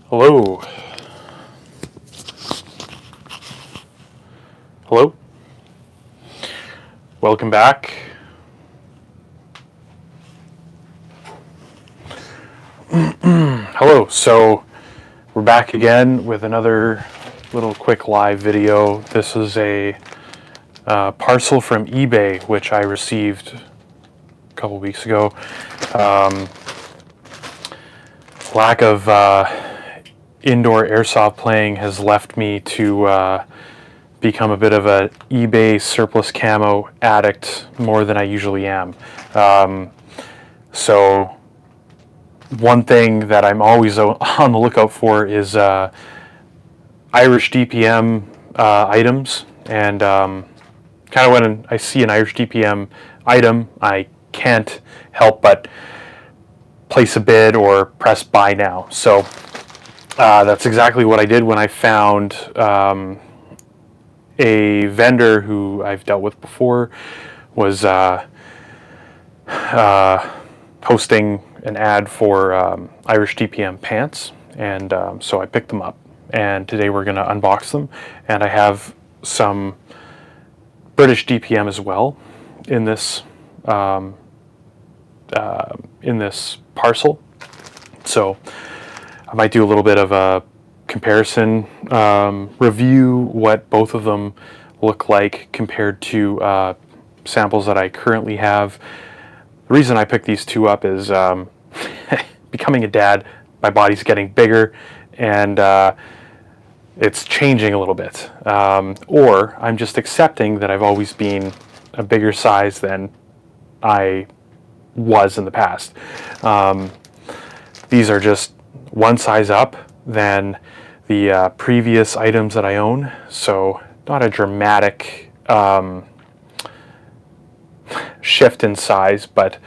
Hello. Hello. Welcome back. Hello. So we're back again with another little quick live video. This is a parcel from eBay, which I received a couple weeks ago. Lack of indoor airsoft playing has left me to become a bit of a eBay surplus camo addict more than I usually am. So one thing that I'm always on the lookout for is Irish DPM items, and kind of when I see an Irish DPM item, I can't help but place a bid or press buy now. So that's exactly what I did when I found a vendor who I've dealt with before was posting an ad for Irish DPM pants, and so I picked them up, and today we're going to unbox them, and I have some British DPM as well in this parcel. So I might do a little bit of a comparison, review what both of them look like compared to samples that I currently have. The reason I picked these two up is becoming a dad, my body's getting bigger, and it's changing a little bit. Or I'm just accepting that I've always been a bigger size than I was in the past. These are just one size up than the previous items that I own, so not a dramatic shift in size, but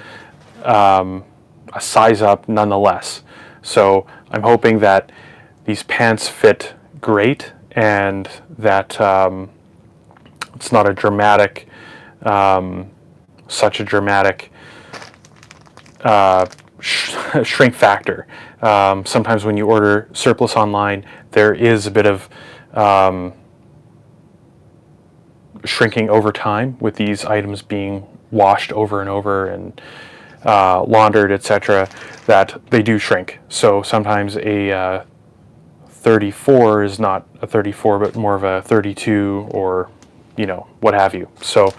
a size up nonetheless. So I'm hoping that these pants fit great and that it's not a dramatic, such a dramatic shrink factor. Sometimes when you order surplus online, there is a bit of shrinking over time with these items being washed over and over and laundered, etc., that they do shrink. So sometimes a 34 is not a 34 but more of a 32, or what have you. So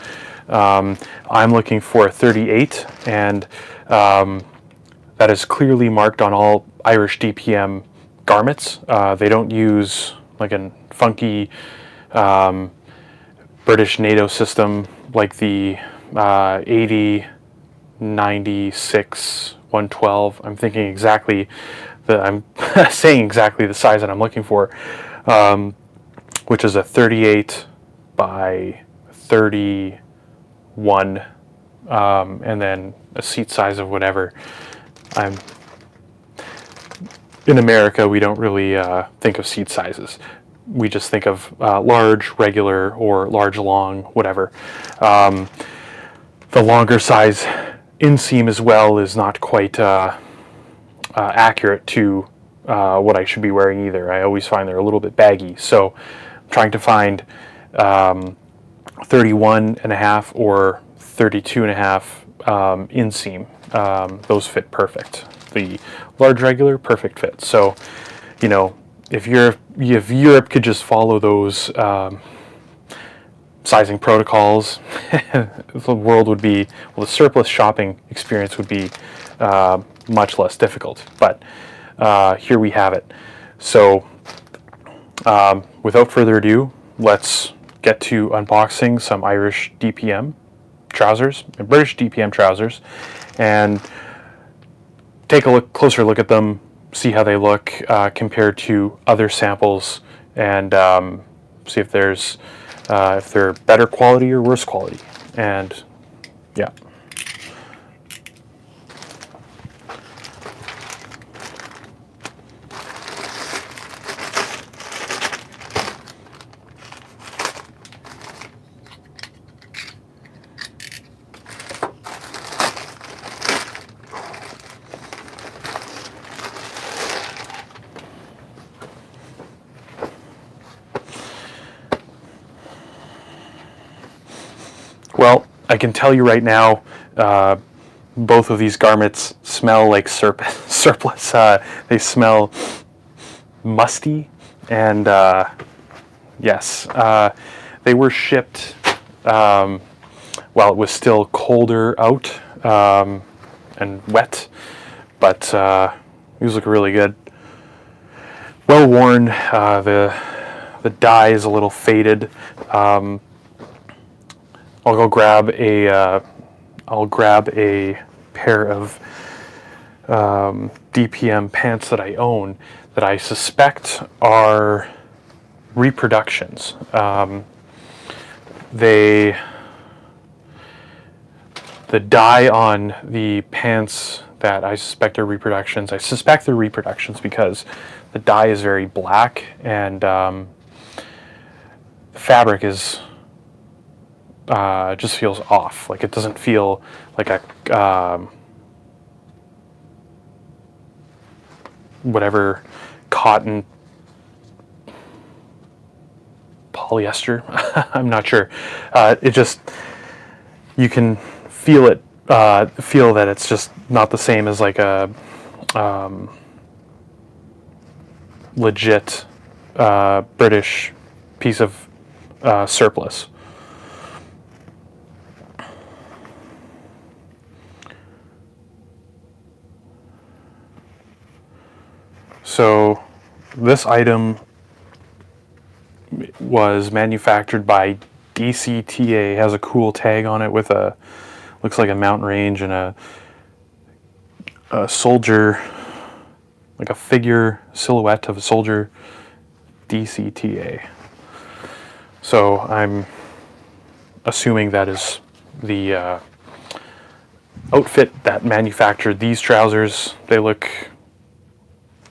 I'm looking for a 38, and that is clearly marked on all Irish DPM garments. They don't use like a funky British NATO system like the 80, 96, 112. I'm thinking exactly that I'm saying exactly the size that I'm looking for, which is a 38 by 31, and then a seat size of whatever. In America, we don't really think of seat sizes. We just think of large, regular, or large, long, whatever. The longer size inseam as well is not quite accurate to what I should be wearing either. I always find they're a little bit baggy. So I'm trying to find 31 and a half or 32 and a half inseam. Those fit perfect. The large, regular, perfect fit. So, if Europe could just follow those sizing protocols, the world would be, well, the surplus shopping experience would be much less difficult. But here we have it. So without further ado, let's get to unboxing some Irish DPM trousers and British DPM trousers, and take a closer look at them, see how they look compared to other samples, and see if they're better quality or worse quality. And yeah. I can tell you right now, both of these garments smell like surplus. They smell musty, and yes, they were shipped while it was still colder out and wet, but these look really good. Well worn. The dye is a little faded. I'll go grab a. I'll grab a pair of DPM pants that I own that I suspect are reproductions. The dye on the pants that I suspect are reproductions. I suspect they're reproductions because the dye is very black, and the fabric is just feels off. Like it doesn't feel like a whatever cotton, polyester. I'm not sure. It just, you can feel it. Feel that it's just not the same as like a legit British piece of surplus. So this item was manufactured by DCTA. It has a cool tag on it with a, looks like a mountain range and a soldier, like a figure silhouette of a soldier. DCTA. So I'm assuming that is the outfit that manufactured these trousers. They look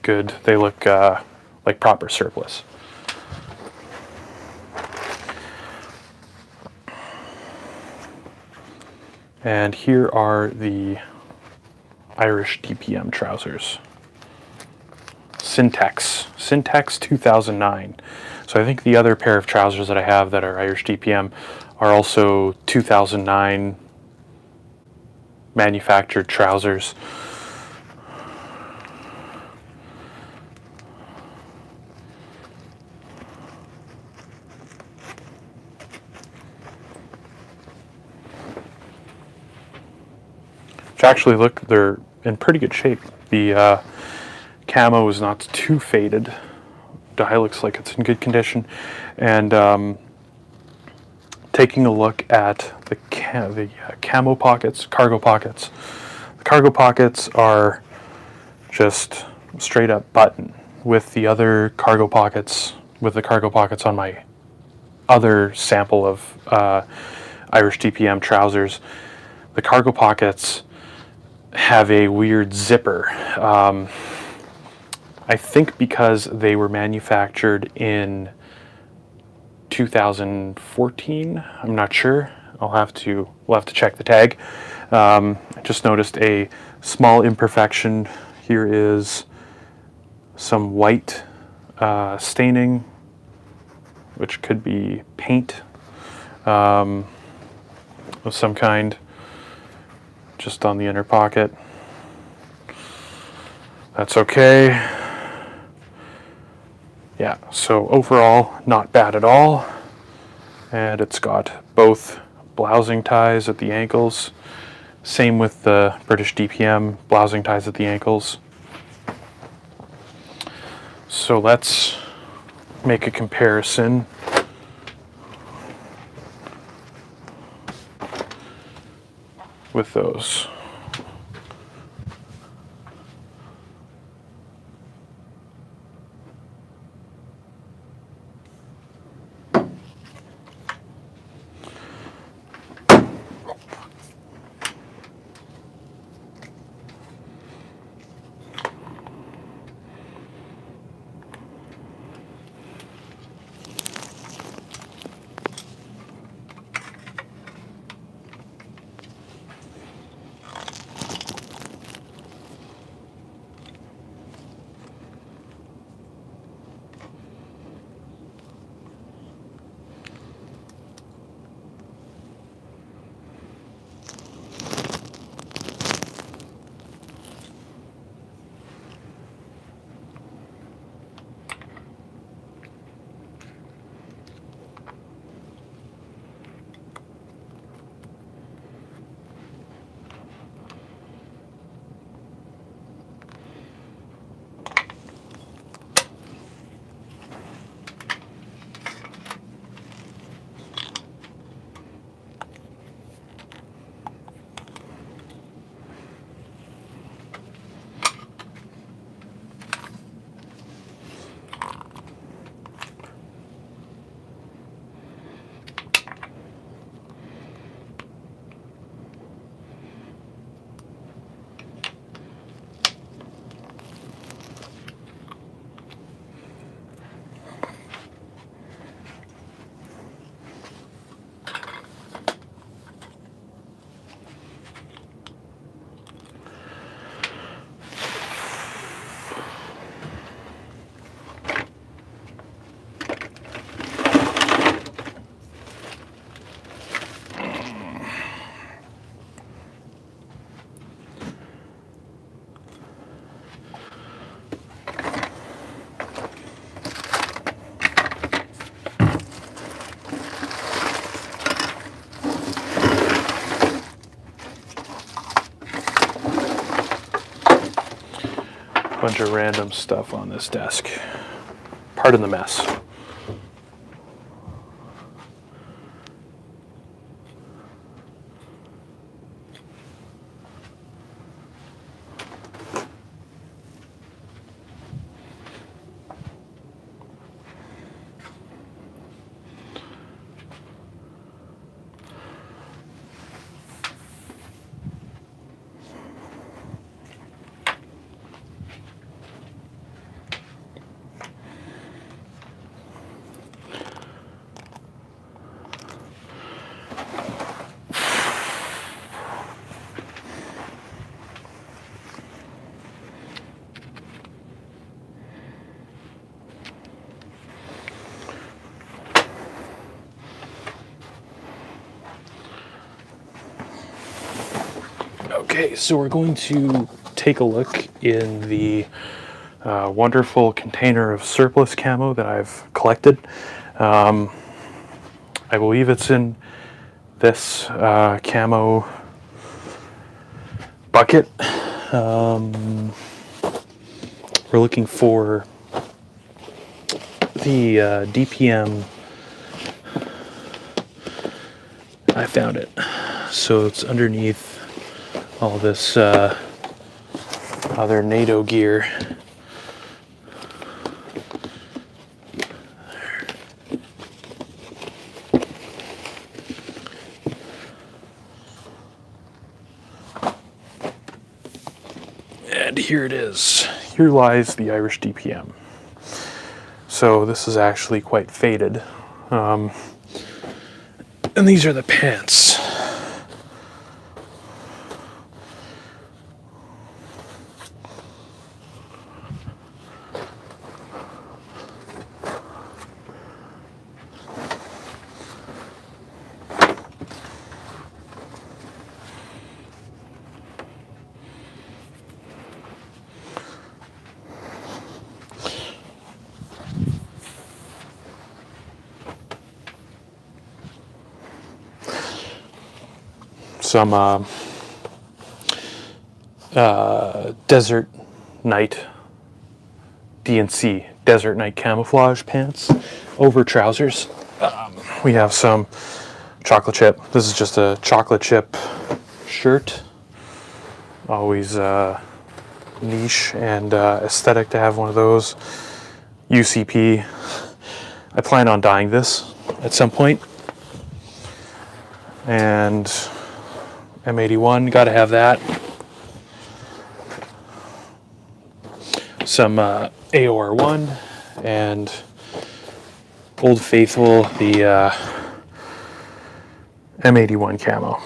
good. They look like proper surplus. And here are the Irish DPM trousers. Syntex 2009. So I think the other pair of trousers that I have that are Irish DPM are also 2009 manufactured trousers. Which actually look, they're in pretty good shape. The camo is not too faded. Dye looks like it's in good condition. And taking a look at the camo pockets, cargo pockets. The cargo pockets are just straight up button with the other cargo pockets, with the cargo pockets on my other sample of Irish DPM trousers. The cargo pockets have a weird zipper. I think because they were manufactured in 2014. I'm not sure. We'll have to check the tag. I just noticed a small imperfection. Here is some white staining, which could be paint of some kind, just on the inner pocket. That's okay. Yeah, so overall, not bad at all. And it's got both blousing ties at the ankles. Same with the British DPM, blousing ties at the ankles. So let's make a comparison. With those. Bunch of random stuff on this desk. Pardon the mess. Okay, so we're going to take a look in the wonderful container of surplus camo that I've collected. I believe it's in this camo bucket. We're looking for the DPM. I found it. So it's underneath all this other NATO gear. And here it is. Here lies the Irish DPM. So this is actually quite faded. And these are the pants. Some desert night DNC desert night camouflage pants over trousers. We have some chocolate chip. This is just a chocolate chip shirt. Always niche and aesthetic to have one of those. UCP. I plan on dyeing this at some point. And M81, gotta have that. Some AOR1 and Old Faithful, the M81 camo.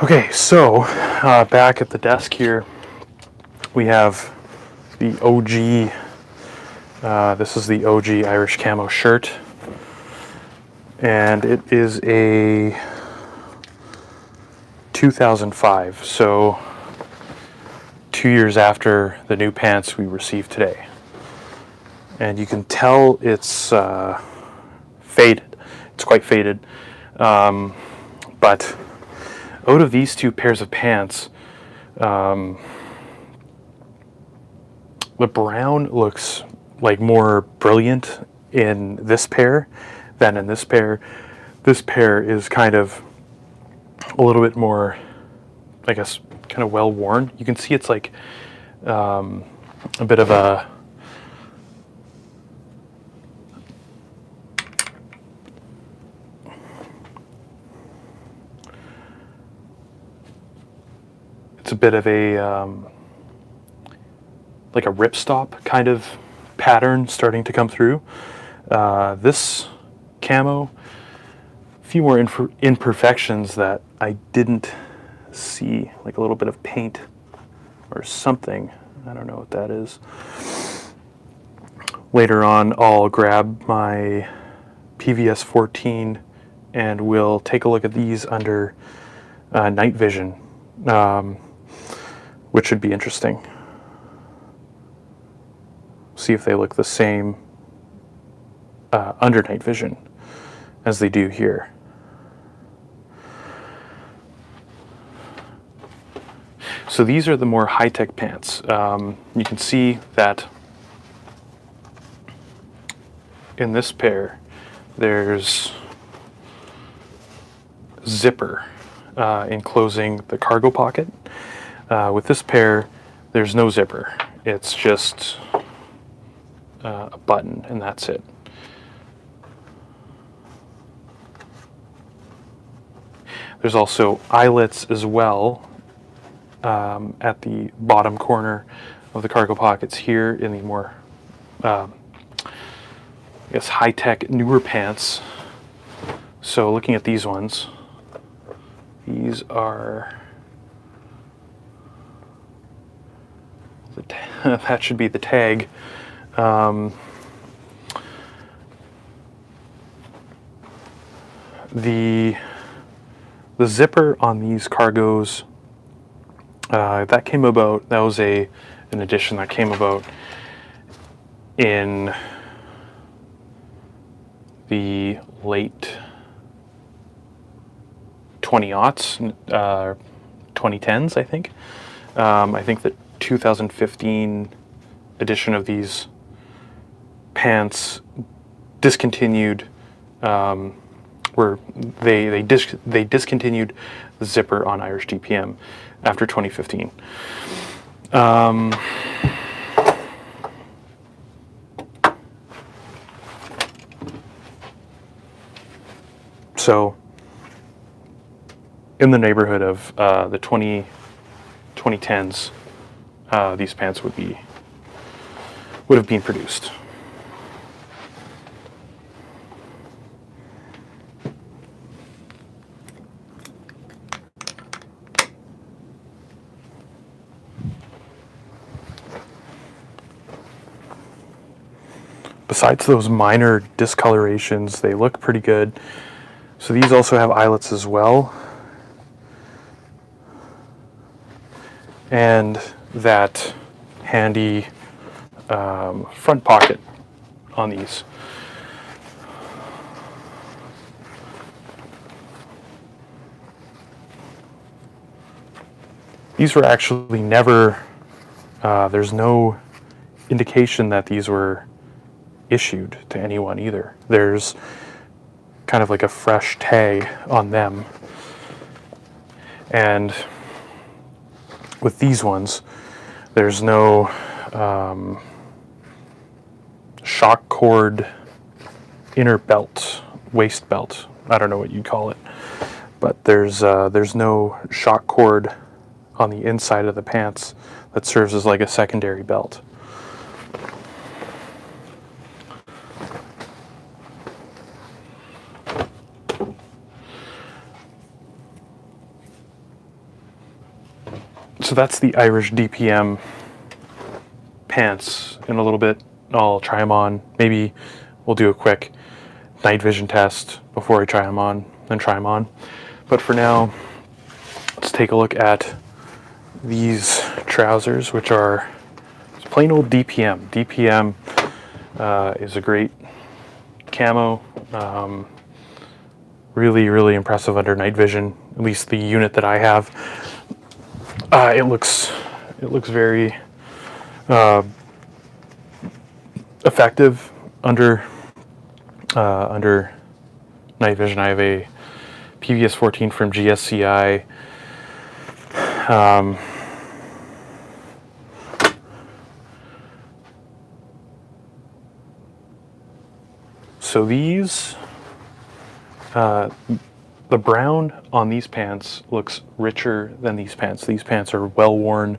Okay, so back at the desk here, we have the OG, this is the OG Irish camo shirt, and it is a 2005, so 2 years after the new pants we received today. And you can tell it's faded. It's quite faded. But out of these two pairs of pants, the brown looks like more brilliant in this pair than in this pair. This pair is kind of a little bit more, I guess, kind of well worn. You can see it's like a bit of a like a ripstop kind of pattern starting to come through. This camo, a few more imperfections that I didn't see, like a little bit of paint or something. I don't know what that is. Later on, I'll grab my PVS 14 and we'll take a look at these under night vision, which should be interesting. See if they look the same under night vision as they do here. So these are the more high-tech pants. You can see that in this pair there's zipper enclosing the cargo pocket. With this pair there's no zipper. It's just a button and that's it. There's also eyelets as well at the bottom corner of the cargo pockets here in the more, I guess, high-tech, newer pants. So looking at these ones, these are, that should be the tag. The zipper on these cargos, that came about, that was an addition that came about in the late 20-aughts, 2010s, I think. I think the 2015 edition of these pants discontinued, where they discontinued the zipper on Irish DPM after 2015. So in the neighborhood of the 2010s, these pants would have been produced. Besides those minor discolorations, they look pretty good. So these also have eyelets as well. And that handy front pocket on these. These were actually never, there's no indication that these were issued to anyone either. There's kind of like a fresh tag on them. And with these ones, there's no shock cord inner belt, waist belt. I don't know what you'd call it, but there's no shock cord on the inside of the pants that serves as like a secondary belt. So that's the Irish DPM pants. In a little bit, I'll try them on. Maybe we'll do a quick night vision test before I try them on, then try them on. But for now, let's take a look at these trousers, which are plain old DPM. DPM is a great camo. Really, really impressive under night vision. At least the unit that I have. It looks very effective under night vision. I have a PVS 14 from GSCI. So these, the brown on these pants looks richer than these pants. These pants are well worn.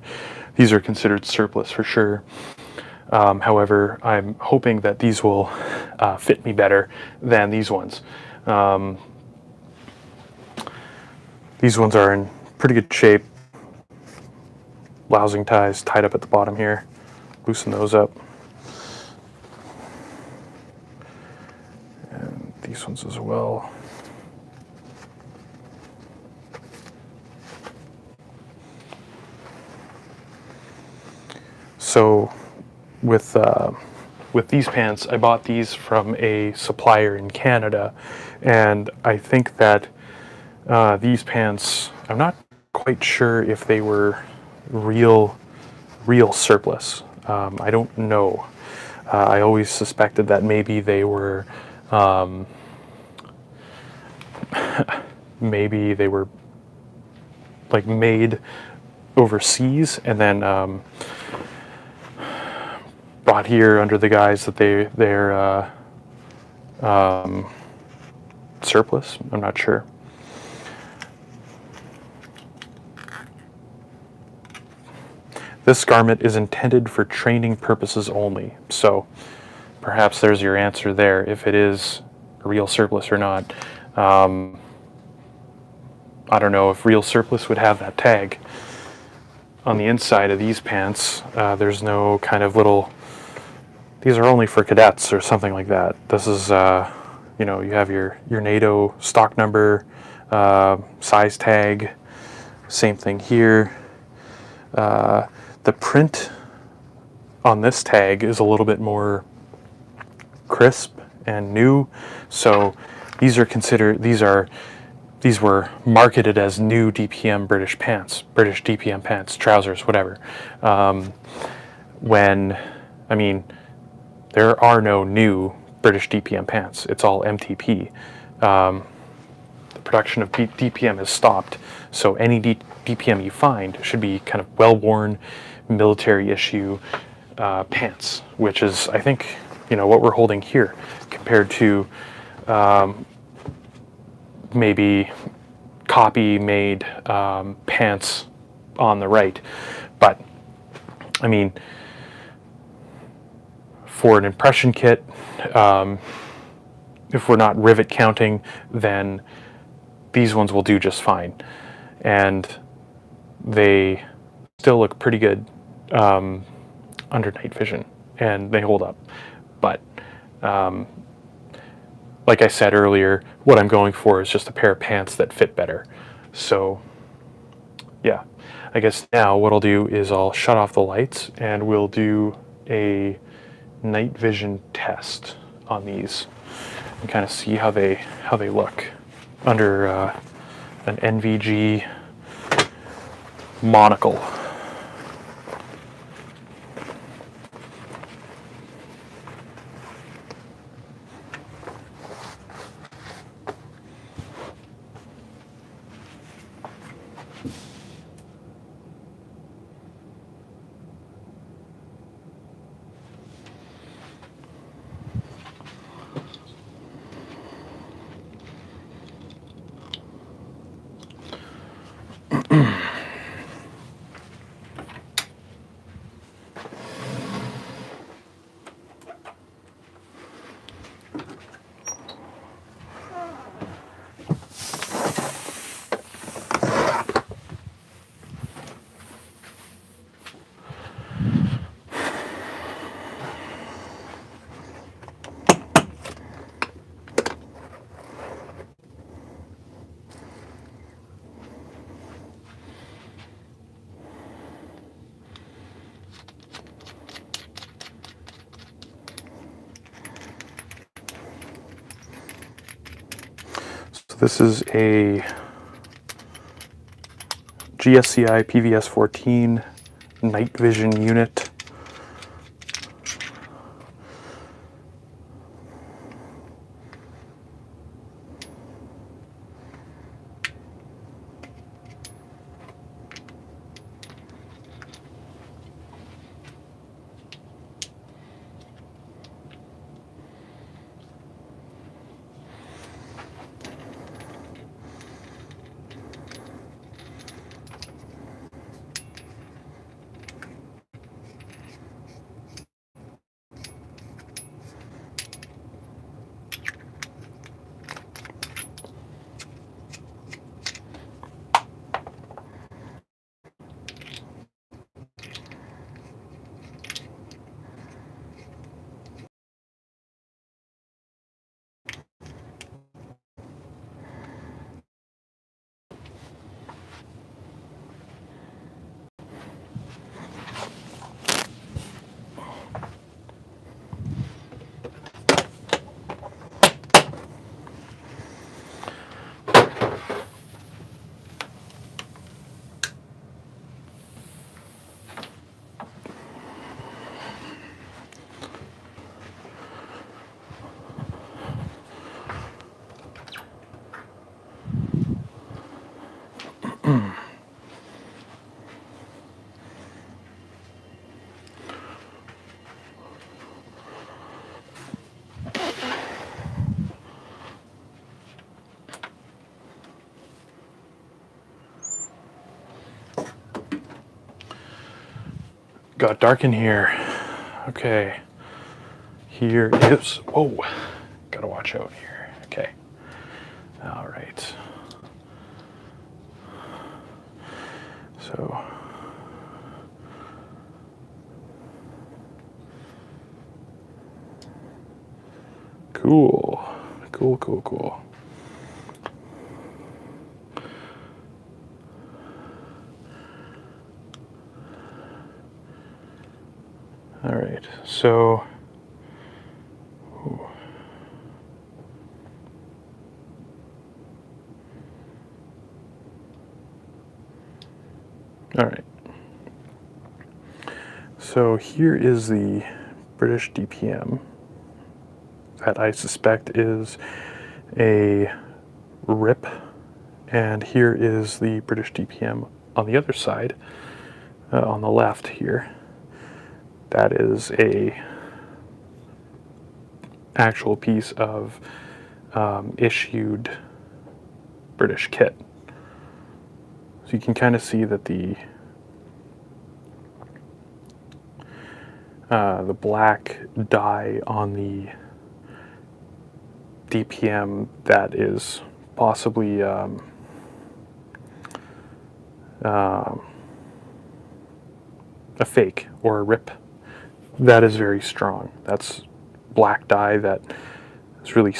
These are considered surplus for sure. However, I'm hoping that these will fit me better than these ones. These ones are in pretty good shape. Lousing ties tied up at the bottom here. Loosen those up. And these ones as well. So with these pants, I bought these from a supplier in Canada, and I think that these pants, I'm not quite sure if they were real surplus. I don't know. I always suspected that maybe they were like made overseas and then brought here under the guise that they're surplus. I'm not sure. This garment is intended for training purposes only. So perhaps there's your answer there, if it is a real surplus or not. I don't know if real surplus would have that tag. On the inside of these pants, there's no kind of little, these are only for cadets or something like that. This is, you know, you have your NATO stock number, size tag, same thing here. The print on this tag is a little bit more crisp and new, so these were marketed as new DPM British pants, British DPM pants, trousers, whatever. I mean, there are no new British DPM pants. It's all MTP. The production of DPM has stopped, so any DPM you find should be kind of well-worn, military issue pants, which is, I think, you know, what we're holding here compared to maybe copy-made pants on the right. But I mean, for an impression kit, if we're not rivet counting, then these ones will do just fine, and they still look pretty good under night vision, and they hold up. But like I said earlier, what I'm going for is just a pair of pants that fit better. So yeah, I guess now what I'll do is I'll shut off the lights and we'll do a night vision test on these and kind of see how they look under an NVG monocle. So this is a GSCI PVS-14 night vision unit. Got dark in here. Okay. Here is, whoa, gotta watch out here. Okay. All right. So, cool. Cool, cool, cool. All right, so, ooh. All right. So here is the British DPM that I suspect is a RIP, and here is the British DPM on the other side, on the left here. That is a actual piece of issued British kit. So you can kind of see that the black dye on the DPM that is possibly a fake or a RIP, that is very strong. That's black dye that is really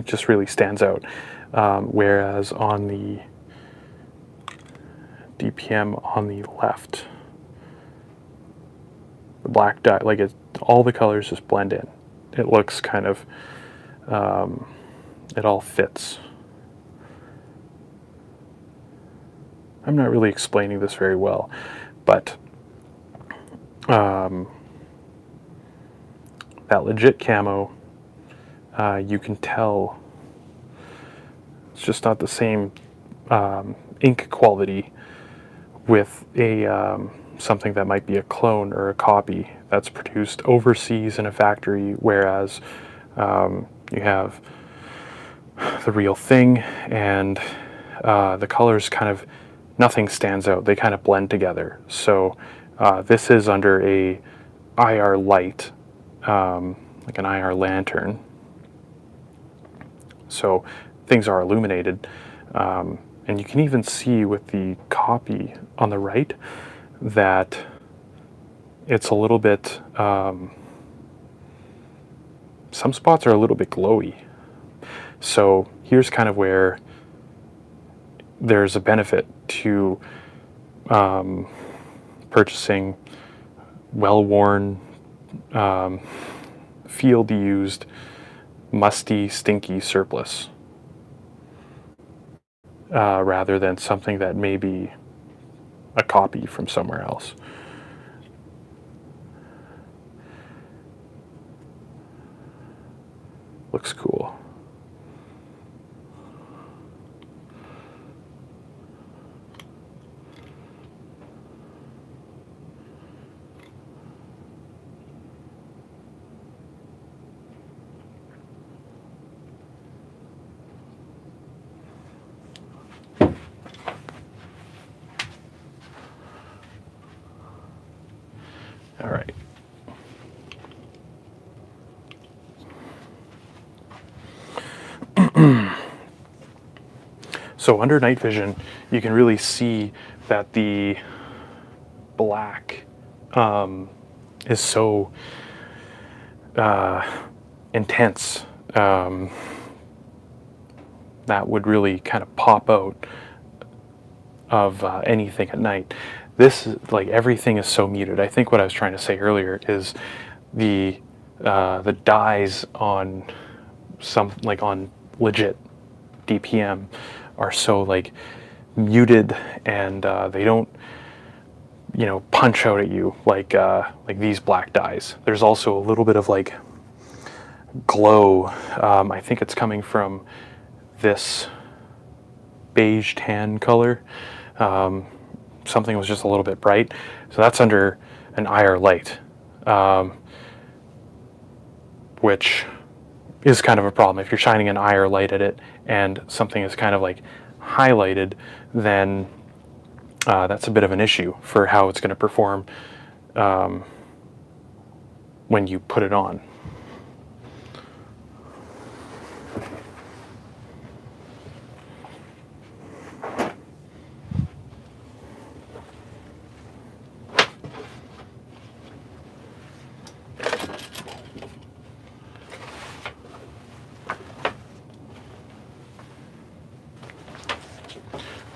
just really stands out. Whereas on the DPM on the left, the black dye, like all the colors just blend in. It looks kind of, it all fits. I'm not really explaining this very well, but that legit camo, you can tell it's just not the same ink quality with a something that might be a clone or a copy that's produced overseas in a factory, whereas you have the real thing, and the colors kind of, nothing stands out. They kind of blend together. So this is under a IR light, like an IR lantern. So things are illuminated. And you can even see with the copy on the right that it's a little bit, some spots are a little bit glowy. So here's kind of where there's a benefit to purchasing well-worn, field-used, musty, stinky surplus. rather than something that may be a copy from somewhere else. Looks cool. All right. So under night vision, you can really see that the black is so intense. That would really kind of pop out of anything at night. This is like, everything is so muted. I think what I was trying to say earlier is the dyes on some, like on legit DPM, are so like muted, and they don't, you know, punch out at you like these black dyes. There's also a little bit of like glow. I think it's coming from this beige tan color. Something was just a little bit bright, so that's under an IR light, which is kind of a problem. If you're shining an IR light at it and something is kind of like highlighted, then that's a bit of an issue for how it's going to perform when you put it on.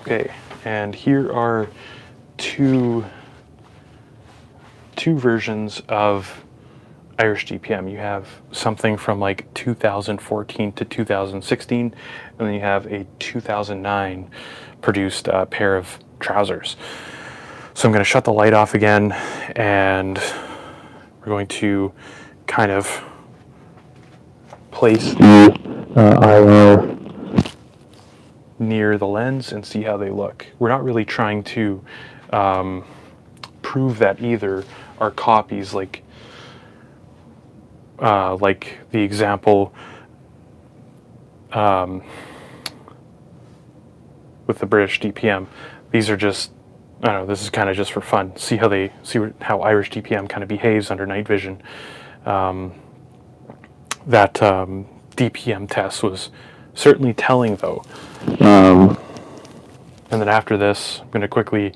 Okay, and here are two versions of Irish DPM. You have something from like 2014 to 2016, and then you have a 2009 produced pair of trousers. So I'm going to shut the light off again, and we're going to kind of place the IR near the lens and see how they look. We're not really trying to prove that either are copies, like the example with the British DPM. These are just, I don't know, this is kind of just for fun. See how how Irish DPM kind of behaves under night vision. That DPM test was certainly telling, though. And then after this, I'm going to quickly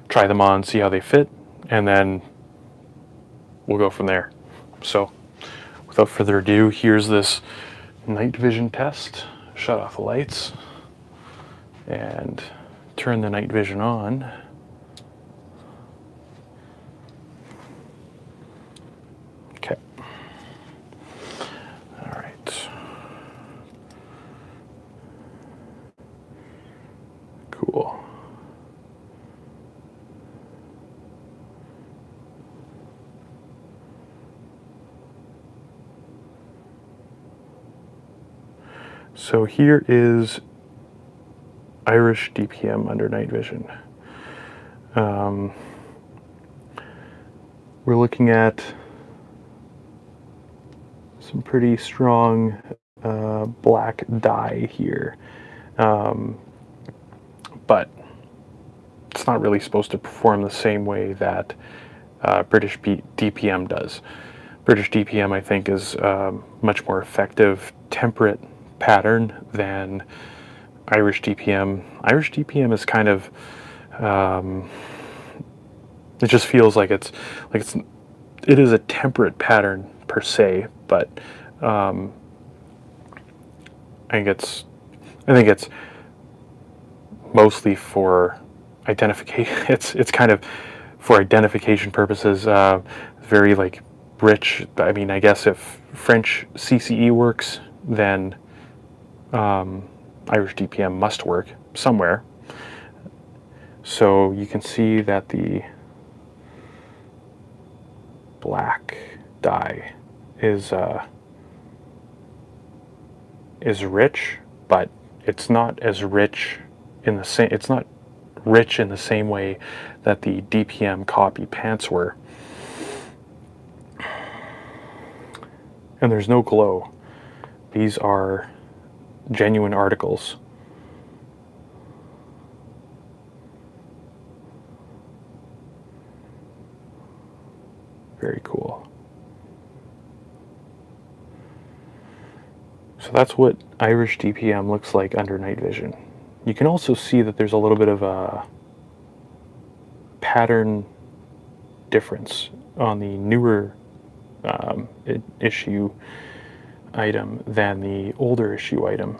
try them on, see how they fit, and then we'll go from there. So without further ado, here's this night vision test. Shut off the lights and turn the night vision on. Okay. All right. Cool. So here is Irish DPM under night vision. We're looking at some pretty strong black dye here, but it's not really supposed to perform the same way that British DPM does. British DPM, I think, is much more effective, temperate pattern than Irish DPM. Irish DPM is kind of, it just feels like it is a temperate pattern per se, but I think it's mostly for identification. It's kind of for identification purposes. Very like rich. I mean, I guess if French CCE works, then Irish DPM must work. somewhere. So you can see that the black dye is rich, but it's not as rich in the same. It's not rich in the same way that the DPM copy pants were. And there's no glow. These are genuine articles. Very cool. So that's what Irish DPM looks like under night vision. You can also see that there's a little bit of a pattern difference on the newer issue item than the older issue item.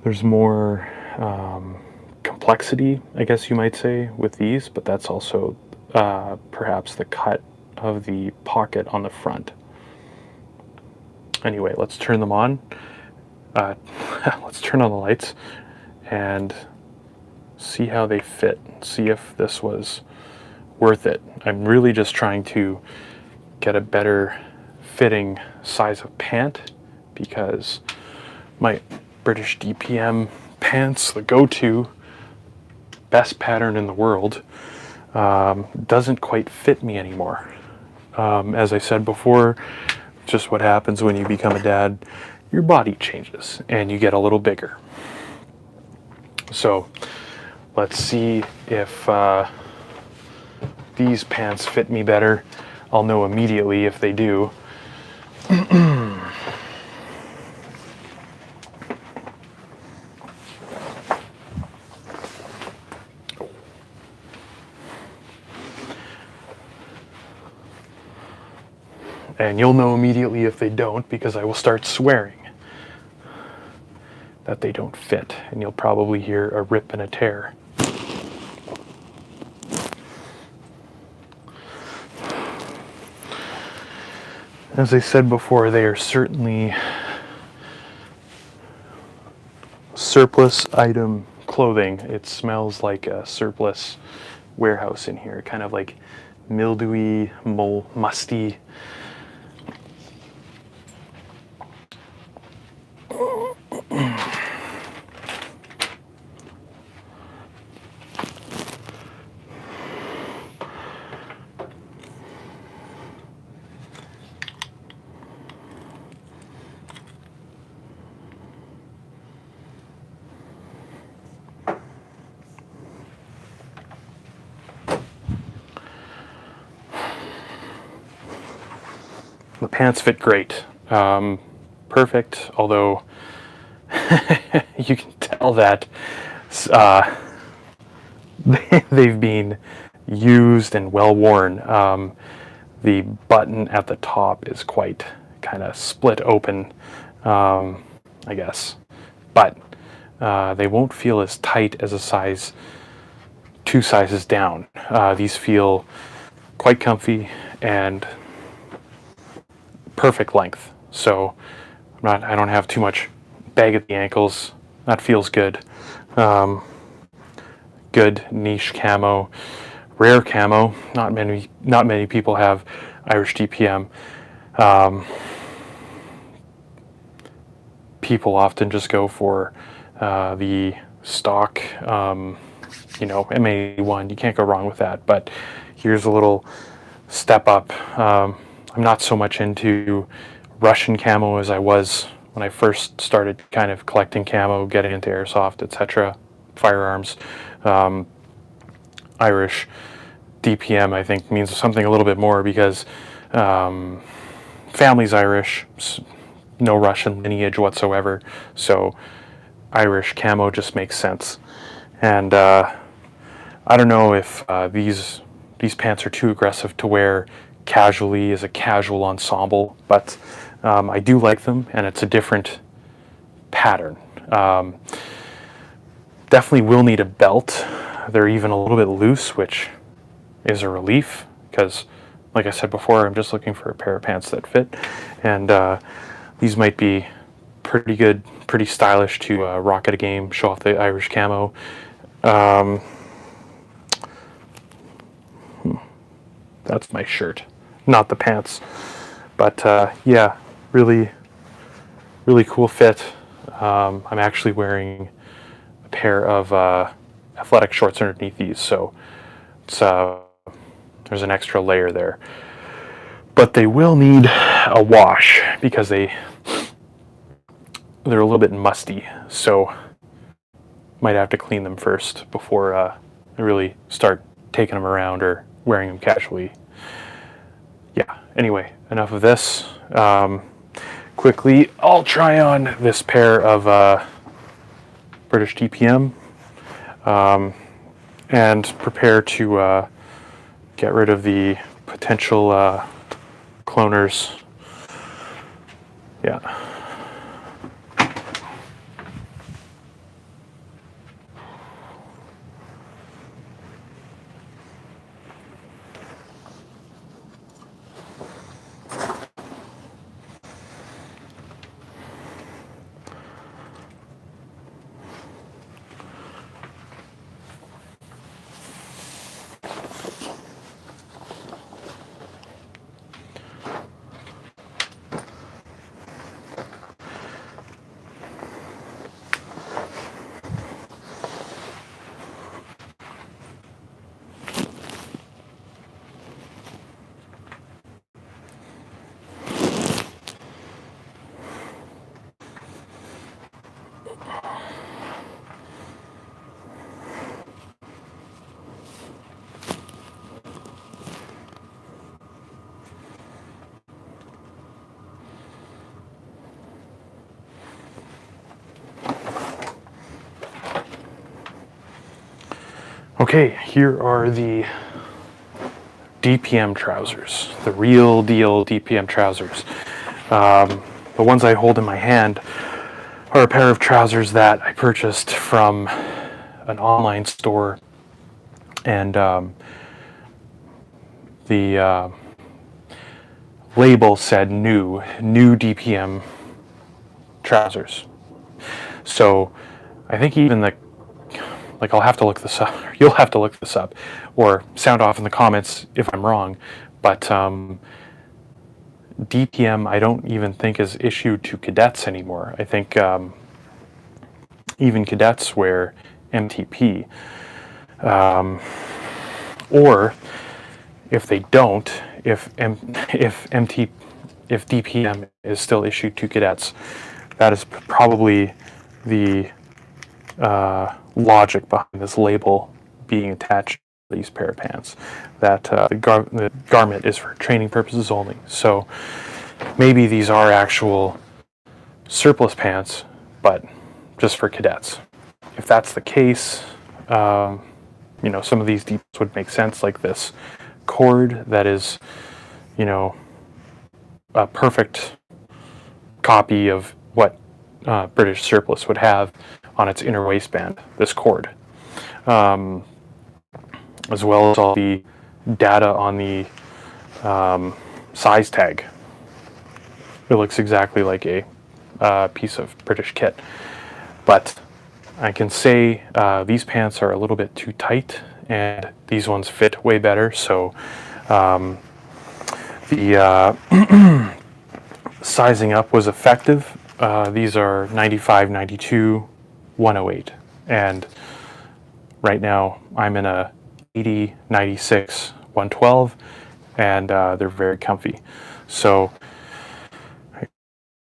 There's more complexity, I guess you might say, with these, but that's also perhaps the cut of the pocket on the front. Anyway, let's turn them on. Let's turn on the lights and see how they fit. See if this was worth it. I'm really just trying to get a better fitting size of pant, because my British DPM pants, the go-to best pattern in the world, doesn't quite fit me anymore. As I said before, just what happens when you become a dad. Your body changes and you get a little bigger. So let's see if these pants fit me better. I'll know immediately if they do. And you'll know immediately if they don't, because I will start swearing that they don't fit, and you'll probably hear a rip and a tear. As I said before, they are certainly surplus item clothing. It smells like a surplus warehouse in here, kind of like mildewy, musty. The pants fit great. Perfect, although you can tell that they've been used and well worn. The button at the top is quite kind of split open, I guess, but they won't feel as tight as a size 2 sizes down. These feel quite comfy and perfect length. So I don't have too much bag at the ankles. That feels good. Good niche camo, rare camo. Not many people have Irish DPM. People often just go for the stock, M81. You can't go wrong with that. But here's a little step up. I'm not so much into Russian camo as I was when I first started kind of collecting camo, getting into airsoft, etc., firearms. Irish DPM, I think, means something a little bit more because family's Irish, no Russian lineage whatsoever, so Irish camo just makes sense. And I don't know if these pants are too aggressive to wear casually as a casual ensemble, but I do like them, and it's a different pattern. Definitely will need a belt. They're even a little bit loose, which is a relief because, like I said before, I'm just looking for a pair of pants that fit, and these might be pretty good, pretty stylish to rock at a game, show off the Irish camo. That's my shirt, not the pants. But yeah, really cool fit. I'm actually wearing a pair of athletic shorts underneath these, so it's, there's an extra layer there. But they will need a wash because they're a little bit musty, so might have to clean them first before I really start taking them around or wearing them casually. Yeah, anyway, enough of this. Quickly, I'll try on this pair of British DPM and prepare to get rid of the potential cloners. Yeah. Okay, here are the DPM trousers, the real deal DPM trousers. The ones I hold in my hand are a pair of trousers that I purchased from an online store, and the label said new DPM trousers. So I think even I'll have to look this up. You'll have to look this up, or sound off in the comments if I'm wrong. But DPM, I don't even think is issued to cadets anymore. I think even cadets wear MTP, or if they don't, if DPM is still issued to cadets, that is probably the logic behind this label being attached to these pair of pants, that the garment is for training purposes only. So maybe these are actual surplus pants, but just for cadets. If that's the case, you know, some of these details would make sense, like this cord that is, you know, a perfect copy of what British surplus would have on its inner waistband, this cord, as well as all the data on the size tag. It looks exactly like a piece of British kit, but I can say these pants are a little bit too tight, and these ones fit way better. So the sizing up was effective. These are 95, 92, 108, and right now I'm in a 80, 96, 112, and they're very comfy. So it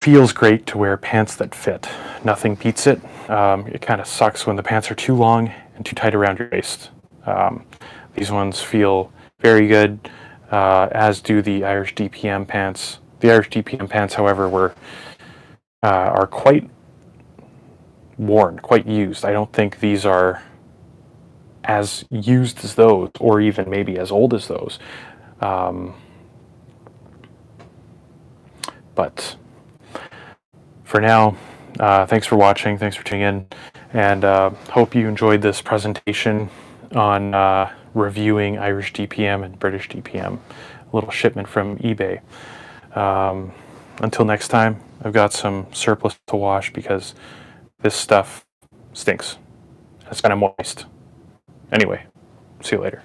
feels great to wear pants that fit. Nothing beats it. It kind of sucks when the pants are too long and too tight around your waist. These ones feel very good, as do the Irish DPM pants. The Irish DPM pants, however, are quite worn, quite used. I don't think these are as used as those, or even maybe as old as those. But for now, thanks for watching, thanks for tuning in, and hope you enjoyed this presentation on reviewing Irish DPM and British DPM, a little shipment from eBay. Until next time, I've got some surplus to wash because this stuff stinks. It's kind of moist. Anyway, see you later.